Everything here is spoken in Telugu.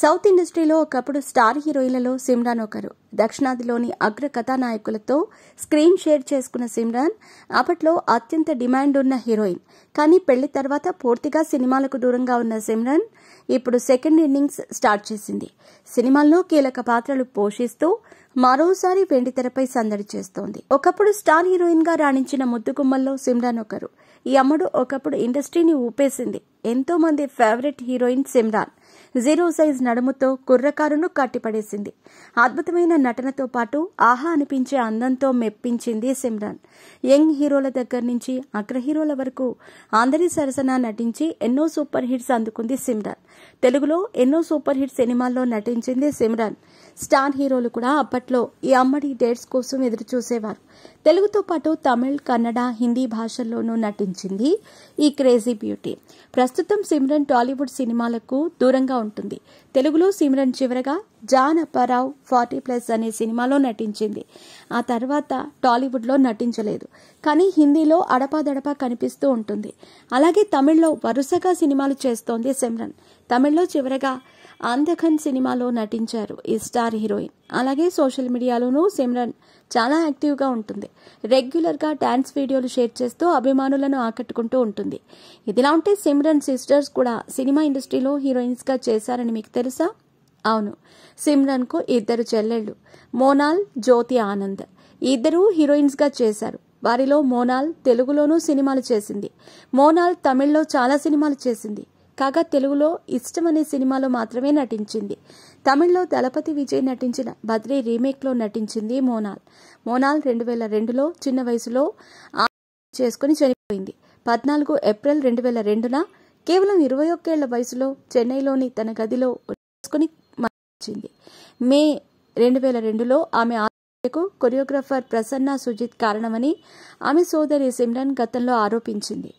సౌత్ ఇండస్ట్రీలో ఒకప్పుడు స్టార్ హీరోయిన్లలో సిమ్రాన్ ఒకరు. దక్షిణాదిలోని అగ్ర కథానాయకులతో స్క్రీన్ షేర్ చేసుకున్న సిమ్రాన్ అప్పట్లో అత్యంత డిమాండ్ ఉన్న హీరోయిన్. కానీ పెళ్లి తర్వాత పూర్తిగా సినిమాలకు దూరంగా ఉన్న సిమ్రాన్ ఇప్పుడు సెకండ్ ఇన్నింగ్స్ స్టార్ట్ చేసింది. సినిమాల్లో కీలక పాత్రలు పోషిస్తూ మరోసారి వెండితెరపై సందడి చేస్తోంది. ఒకప్పుడు స్టార్ హీరోయిన్ గా రాణించిన ముద్దుగుమ్మల్లో సిమ్రాన్ ఒకరు. ఈ అమ్మడు ఒకప్పుడు ఇండస్ట్రీని ఊపేసింది. ఎంతో మంది favourite heroine Simran. Zero size నడుముతో కుర్రకారును కట్టిపడేసింది. అద్భుతమైన నటనతో పాటు ఆహా అనిపించే అందంతో మెప్పించింది సిమ్రాన్. యంగ్ హీరోల దగ్గర నుంచి అగ్ర హీరోల వరకు అందరి సరసన నటించి ఎన్నో సూపర్ హిట్స్ అందుకుంది సిమ్రాన్. తెలుగులో ఎన్నో సూపర్ హిట్ సినిమాల్లో నటించింది సిమ్రాన్. స్టార్ హీరోలు కూడా అప్పట్లో ఈ అమ్మడి డేట్స్ కోసం ఎదురు చూసేవారు. తెలుగుతో పాటు తమిళ్, కన్నడ, హిందీ భాషల్లోనూ నటించింది ఈ క్రేజీ బ్యూటీ. ప్రస్తుతం సిమ్రాన్ టాలీవుడ్ సినిమాలకు దూరంగా ఉంటుంది. తెలుగులో సిమ్రాన్ చివరగా జాన్ అప్పారావు 40+ అనే సినిమాలో నటించింది. ఆ తర్వాత టాలీవుడ్లో నటించలేదు. కానీ హిందీలో అడపాదడపా కనిపిస్తూ ఉంటుంది. అలాగే తమిళ్లో వరుసగా సినిమాలు చేస్తోంది సిమ్రాన్. తమిళ్లో చివరగా అందఖన్ సినిమాలో నటించారు ఈ స్టార్ హీరోయిన్. అలాగే సోషల్ మీడియాలోనూ సిమ్రాన్ చాలా యాక్టివ్గా ఉంటుంది. రెగ్యులర్గా డాన్స్ వీడియోలు షేర్ చేస్తూ అభిమానులను ఆకట్టుకుంటూ ఉంటుంది. ఇదిలా ఉంటే సిమ్రాన్ సిస్టర్స్ కూడా సినిమా ఇండస్ట్రీలో హీరోయిన్స్గా చేశారని మీకు తెలుసా? అవును, సిమ్రాన్కు 2 చెల్లెళ్లు, మోనాల్, జ్యోతి ఆనంద్. ఇద్దరూ హీరోయిన్స్గా చేశారు. వారిలో మోనాల్ తెలుగులోనూ సినిమాలు చేసింది. మోనాల్ తమిళ్లో చాలా సినిమాలు చేసింది. కాగా తెలుగులో ఇష్టం అనే సినిమాలో మాత్రమే నటించింది. తమిళ్లో దళపతి విజయ్ నటించిన బద్రీ రీమేక్లో నటించింది మోనాల్. మోనాల్ 2002లో చిన్న వయసులో చేసుకుని చనిపోయింది. 14 ఏప్రిల్ 2002న కేవలం 21 ఏళ్ల వయసులో చెన్నైలోని తన గదిలో చేసుకుని మరణించింది. మే 2002లో ఆమె ఆత్మహత్యకు కొరియోగ్రాఫర్ ప్రసన్న సుజిత్ కారణమని ఆమె సోదరి సిమ్రాన్ గతంలో ఆరోపించింది.